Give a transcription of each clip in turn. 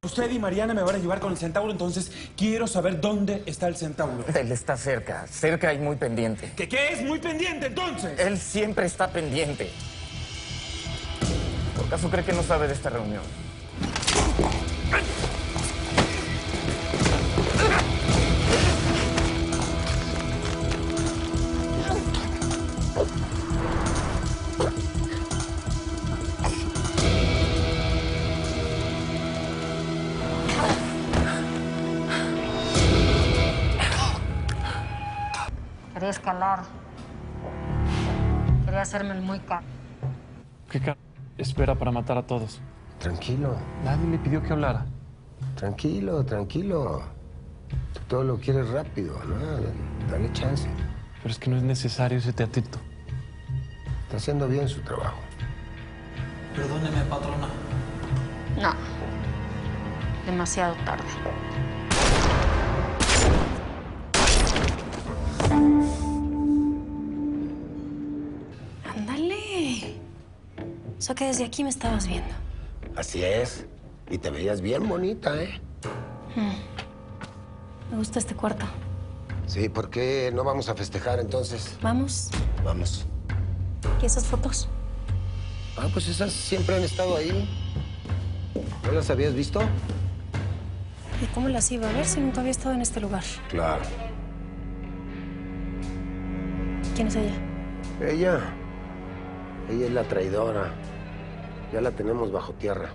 Usted y Mariana me van a llevar con el centauro, entonces quiero saber dónde está el centauro. Él está cerca y muy pendiente. ¿Qué es muy pendiente, entonces? Él siempre está pendiente. ¿Por acaso cree que no sabe de esta reunión? Quería escalar. Quería hacerme el muy caro. ¿Qué espera para matar a todos? Tranquilo. Nadie le pidió que hablara. Tranquilo. Tú todo lo quieres rápido, ¿no? Dale chance. Pero es que no es necesario ese teatrito. Está haciendo bien su trabajo. Perdóneme, patrona. No. Demasiado tarde. Ándale. O sea que desde aquí me estabas viendo. Así es. Y te veías bien bonita, ¿eh? Me gusta este cuarto. Sí, ¿por qué no vamos a festejar entonces? Vamos. Vamos. ¿Y esas fotos? Ah, pues esas siempre han estado ahí. ¿No las habías visto? ¿Y cómo las iba a ver si nunca había estado en este lugar? Claro. ¿Quién es ella? Ella es la traidora. Ya la tenemos bajo tierra.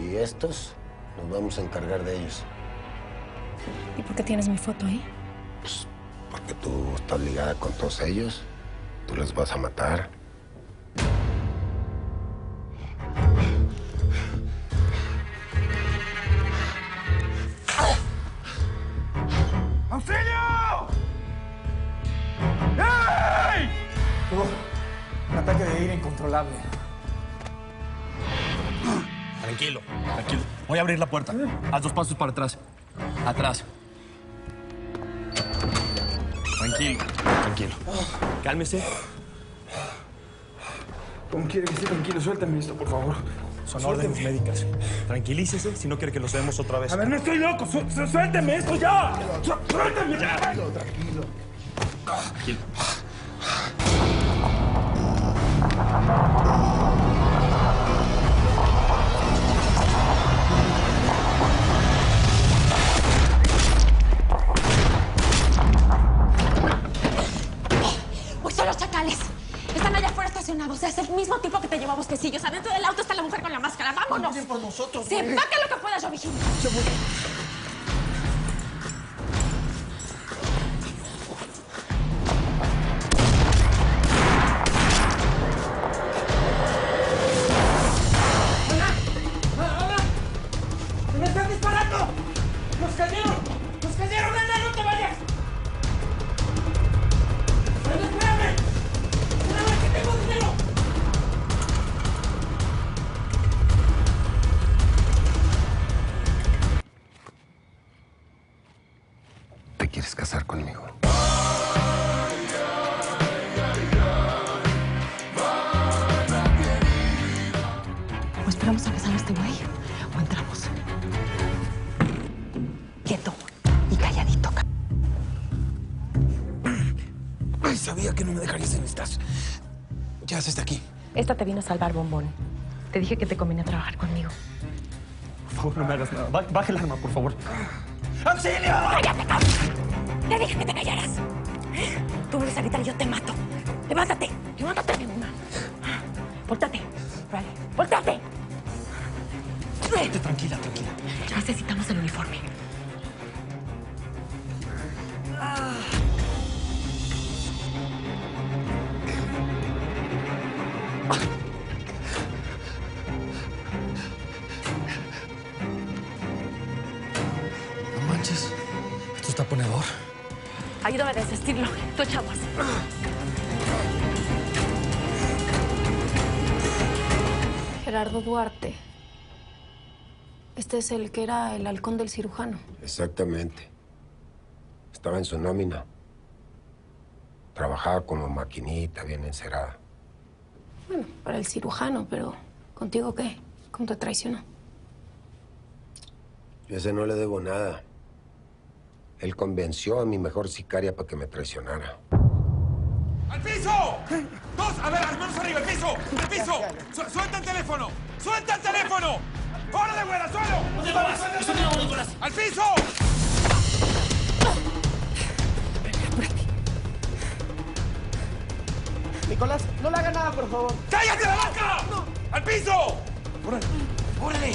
Y estos nos vamos a encargar de ellos. ¿Y por qué tienes mi foto ahí? Pues porque tú estás ligada con todos ellos. Tú los vas a matar. ¡Auxilio! ¡Ey! Un ataque de ira incontrolable. Tranquilo. Voy a abrir la puerta. Haz 2 pasos para atrás. Atrás. Tranquilo. Cálmese. ¿Cómo quiere que esté tranquilo? Suéltame esto, por favor. Son órdenes médicas. Tranquilícese si no quiere que lo veamos otra vez. A ver, no estoy loco. Suéltame esto ya. Suéltame. Tranquilo. Tranquilo. Pues son los chacales. Están allá afuera estacionados. Es el mismo tipo que te llevó a Bosquecillos. Adentro del auto está la mujer con la máscara. ¡Vámonos! Por nosotros. Sí, empaca lo que puedas, yo vigilo. ¡Me están disparando! ¡Los cayeron! ¡Nana, no te vayas! ¡Pero espérame! ¡Espérame, que tengo dinero! ¿Te quieres casar conmigo? O esperamos a que salga este güey o entramos. Quieto y calladito. Ay, sabía que no me dejarías en estas. ¿Qué haces aquí? Esta te vino a salvar, Bombón. Te dije que te convenía trabajar conmigo. Por favor, no me hagas nada. Baje el arma, por favor. ¡Auxilio! ¡Cállate, cabrón! Te dije que te callaras. Tú vuelves a gritar y yo te mato. ¡Levántate! ¡Levántate, mi mamá! ¡Voltate! Vale, ¡voltate! Tranquila. Necesitamos el uniforme. No manches. Esto está ponedor. Ayúdame a desvestirlo. Tú echamos. Gerardo Duarte. Este es el que era el halcón del cirujano. Exactamente. Estaba en su nómina. Trabajaba como maquinita, bien encerada. Bueno, para el cirujano, pero ¿contigo qué? ¿Cómo te traicionó? Yo a ese no le debo nada. Él convenció a mi mejor sicaria para que me traicionara. ¡Al piso! ¡Dos! A ver, las manos arriba, al piso. ¡Al piso! ¡Suelta el teléfono! ¡Suelta el teléfono! ¡Órale, güera, suelo! ¿Dónde vas? ¡Eso no, Nicolás! ¡Al piso! Nicolás, no le haga nada, por favor. ¡Cállate la boca! ¡No! ¡Al piso! ¡Órale! ¡Órale!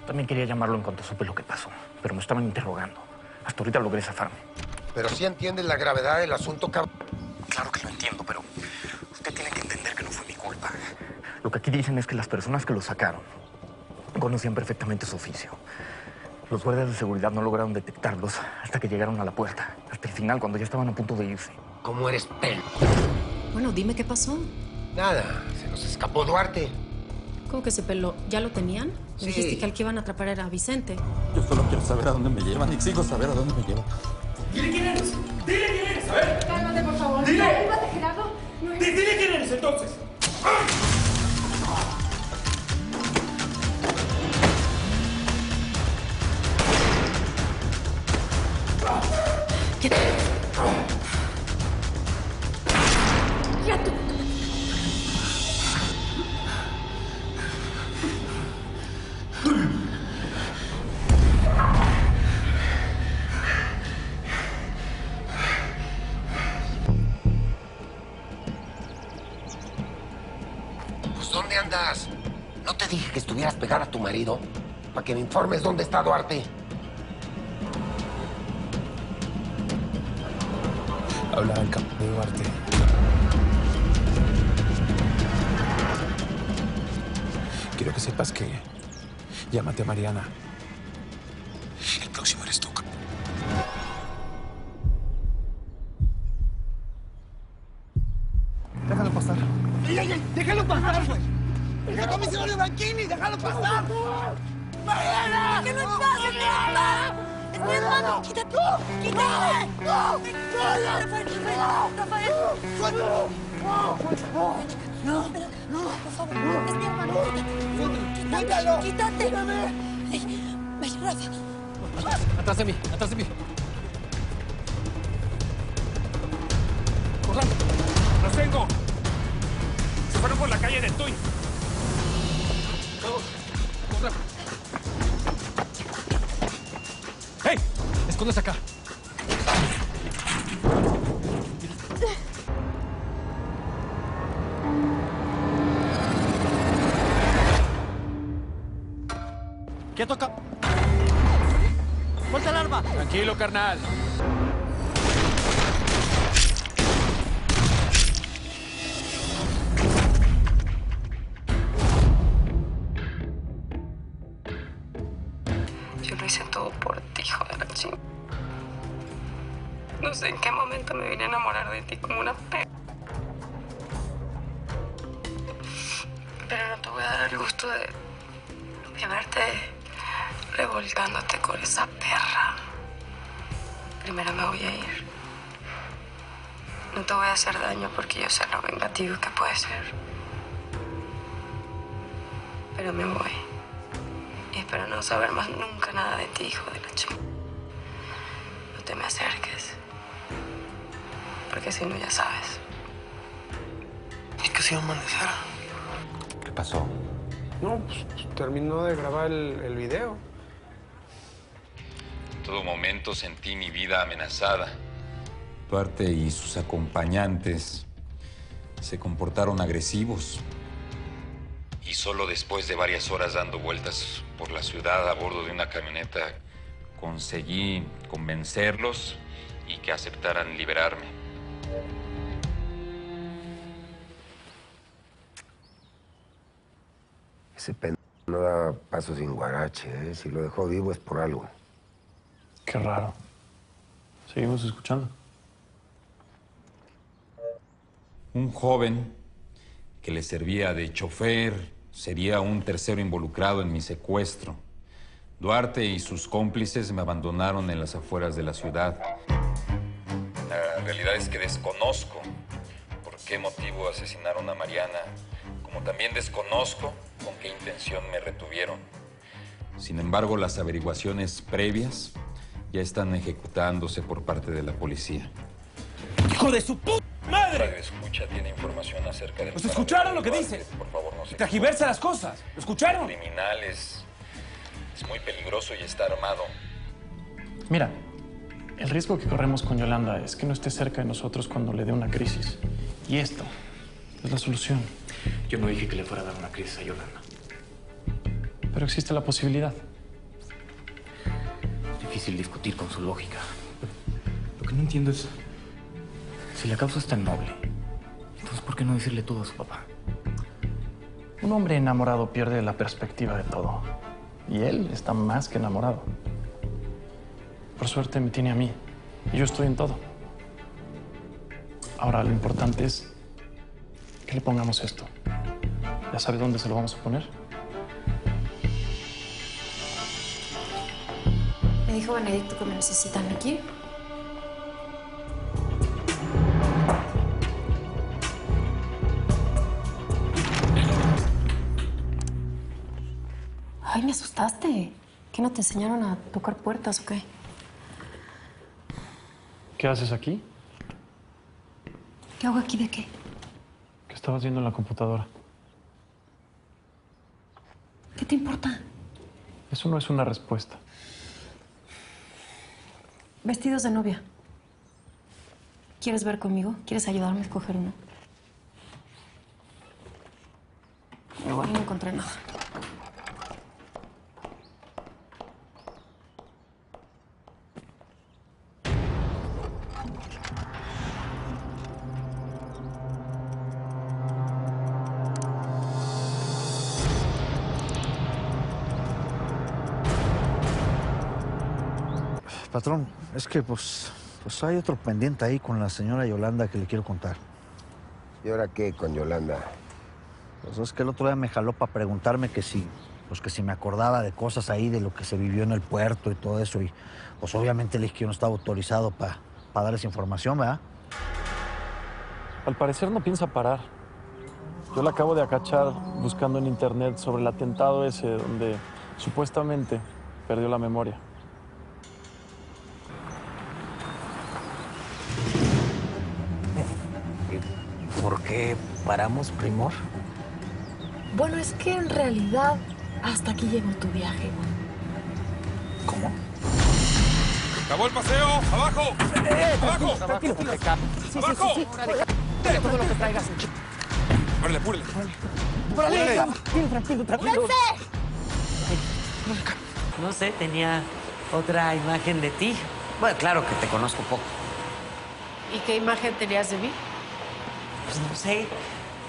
También quería llamarlo en cuanto supe lo que pasó, pero me estaban interrogando. Hasta ahorita logré zafarme. Pero sí entiendes la gravedad del asunto, cabrón. Claro que lo entiendo, pero usted tiene que entender que no fue mi culpa. Lo que aquí dicen es que las personas que lo sacaron conocían perfectamente su oficio. Los guardias de seguridad no lograron detectarlos hasta que llegaron a la puerta. Hasta el final, cuando ya estaban a punto de irse. ¿Cómo eres pelo? Bueno, dime qué pasó. Nada, se nos escapó Duarte. ¿Cómo que se peló? ¿Ya lo tenían? Sí. Dijiste que al que iban a atrapar era Vicente. Yo solo quiero saber a dónde me llevan y exijo saber a dónde me llevan. Dile quién eres. Dile quién eres. A ver. Cálmate, por favor. Dile. Cálmate, Gerardo. No es... Dile quién eres, entonces. ¿Qué? Ya tú. Pues, ¿dónde andas? ¿No te dije que estuvieras pegada a tu marido? Para que me informes dónde está Duarte. Habla el campo de Duarte. Quiero que sepas que... Llámate a Mariana. El próximo eres tú. Déjalo pasar. ¡Ey, ey, ey! ¡Déjalo pasar, güey! ¡Deja a mi señor de Banquini! ¡Déjalo pasar! ¡Mariana! ¡Que no pase, Mariana! ¡Es mi hermano! ¡Quítate! ¡Quítate! ¡No! Rafael, Rafael. ¡Suéltalo! No, por favor. Es mi hermano. ¡Suéltalo! Quítate. Ven, Rafa. Atrás de mí, atrás de mí. ¡Corran! ¡Los tengo! Se fueron por la calle de Tuy. ¡Corran! ¡Hey! ¡Escóndese acá! ¿Quieto acá? ¡Suelta el arma! Tranquilo, carnal. Yo lo hice todo por ti, hijo de la chingada. No sé en qué momento me vine a enamorar de ti como una perra. Pero no te voy a dar el gusto de verte revolcándote con esa perra. Primero me voy a ir. No te voy a hacer daño porque yo sé lo vengativo que puede ser. Pero me voy. Y espero no saber más nunca nada de ti, hijo de la chingada. No te me acerques. Porque si no, ya sabes. ¿Y qué se iba a amanecer? ¿Qué pasó? No, pues terminó de grabar el video. En todo momento sentí mi vida amenazada. Duarte y sus acompañantes se comportaron agresivos. Y solo después de varias horas dando vueltas por la ciudad a bordo de una camioneta, conseguí convencerlos y que aceptaran liberarme. Ese pendejo no da paso sin guarache, ¿eh? Si lo dejó vivo es por algo. Qué raro. Seguimos escuchando. Un joven que le servía de chofer sería un tercero involucrado en mi secuestro. Duarte y sus cómplices me abandonaron en las afueras de la ciudad. La realidad es que desconozco por qué motivo asesinaron a Mariana como también desconozco con qué intención me retuvieron. Sin embargo, las averiguaciones previas ya están ejecutándose por parte de la policía. ¡Hijo de su puta madre! Radio Escucha tiene información acerca de... ¿Pues escucharon lo que dices? Por favor, no se... Tergiversa las cosas. ¿Lo escucharon? El criminal es muy peligroso y está armado. Mira, el riesgo que corremos con Yolanda es que no esté cerca de nosotros cuando le dé una crisis. Y esto es la solución. Yo no dije que le fuera a dar una crisis a Yolanda. Pero existe la posibilidad. Es difícil discutir con su lógica. Lo que no entiendo es... Si la causa es tan noble, entonces ¿por qué no decirle todo a su papá? Un hombre enamorado pierde la perspectiva de todo. Y él está más que enamorado. Por suerte me tiene a mí. Y yo estoy en todo. Ahora, lo importante es que le pongamos esto. ¿Ya sabe dónde se lo vamos a poner? Me dijo Benedicto que me necesitan aquí. Ay, me asustaste. ¿Qué no te enseñaron a tocar puertas o qué? ¿Qué haces aquí? ¿Qué hago aquí de qué? ¿Qué estabas viendo en la computadora? ¿Qué te importa? Eso no es una respuesta. Vestidos de novia. ¿Quieres ver conmigo? ¿Quieres ayudarme a escoger uno? Igual no encontré nada. Patrón, es que pues hay otro pendiente ahí con la señora Yolanda que le quiero contar. ¿Y ahora qué con Yolanda? Pues es que el otro día me jaló para preguntarme que si me acordaba de cosas ahí, de lo que se vivió en el puerto y todo eso. Y pues obviamente le dije que yo no estaba autorizado para dar esa información, ¿verdad? Al parecer no piensa parar. Yo la acabo de acachar buscando en internet sobre el atentado ese donde supuestamente perdió la memoria. ¿Por qué paramos, Primor? Bueno, es que en realidad hasta aquí llegó tu viaje. ¿Cómo? ¡Acabó el paseo! ¡Abajo! ¡Abajo! Tranquilo. Sí, ¡Abajo! De todo lo que traigas. ¡Órale, apúrale! Tranquilo. No sé, tenía otra imagen de ti. Bueno, claro que te conozco poco. ¿Y qué imagen tenías de mí? Pues no sé,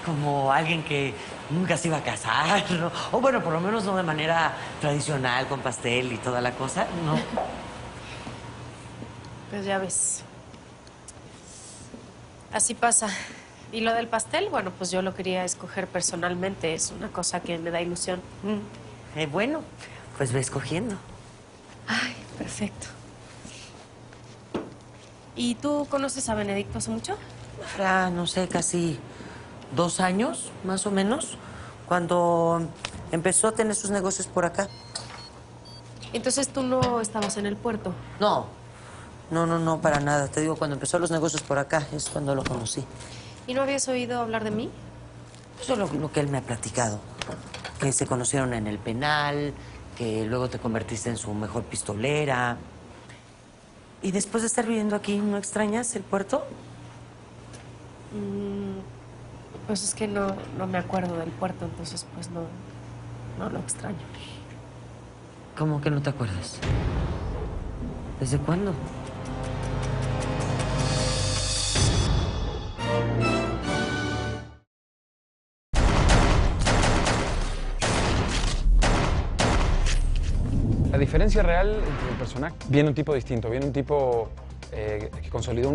como alguien que nunca se iba a casar, ¿no? O bueno, por lo menos no de manera tradicional, con pastel y toda la cosa, ¿no? Pues ya ves. Así pasa. Y lo del pastel, bueno, pues yo lo quería escoger personalmente. Es una cosa que me da ilusión. Bueno, pues ve escogiendo. Ay, perfecto. ¿Y tú conoces a Benedicto hace mucho? No sé, casi 2 años, más o menos, cuando empezó a tener sus negocios por acá. Entonces tú no estabas en el puerto. No, para nada. Te digo, cuando empezó los negocios por acá es cuando lo conocí. ¿Y no habías oído hablar de mí? Solo lo que él me ha platicado. Que se conocieron en el penal, que luego te convertiste en su mejor pistolera. ¿Y después de estar viviendo aquí, no extrañas el puerto? Pues es que no me acuerdo del puerto, entonces pues no lo extraño. ¿Cómo que no te acuerdas? ¿Desde cuándo? La diferencia real entre el personaje viene un tipo distinto, viene un tipo que consolidó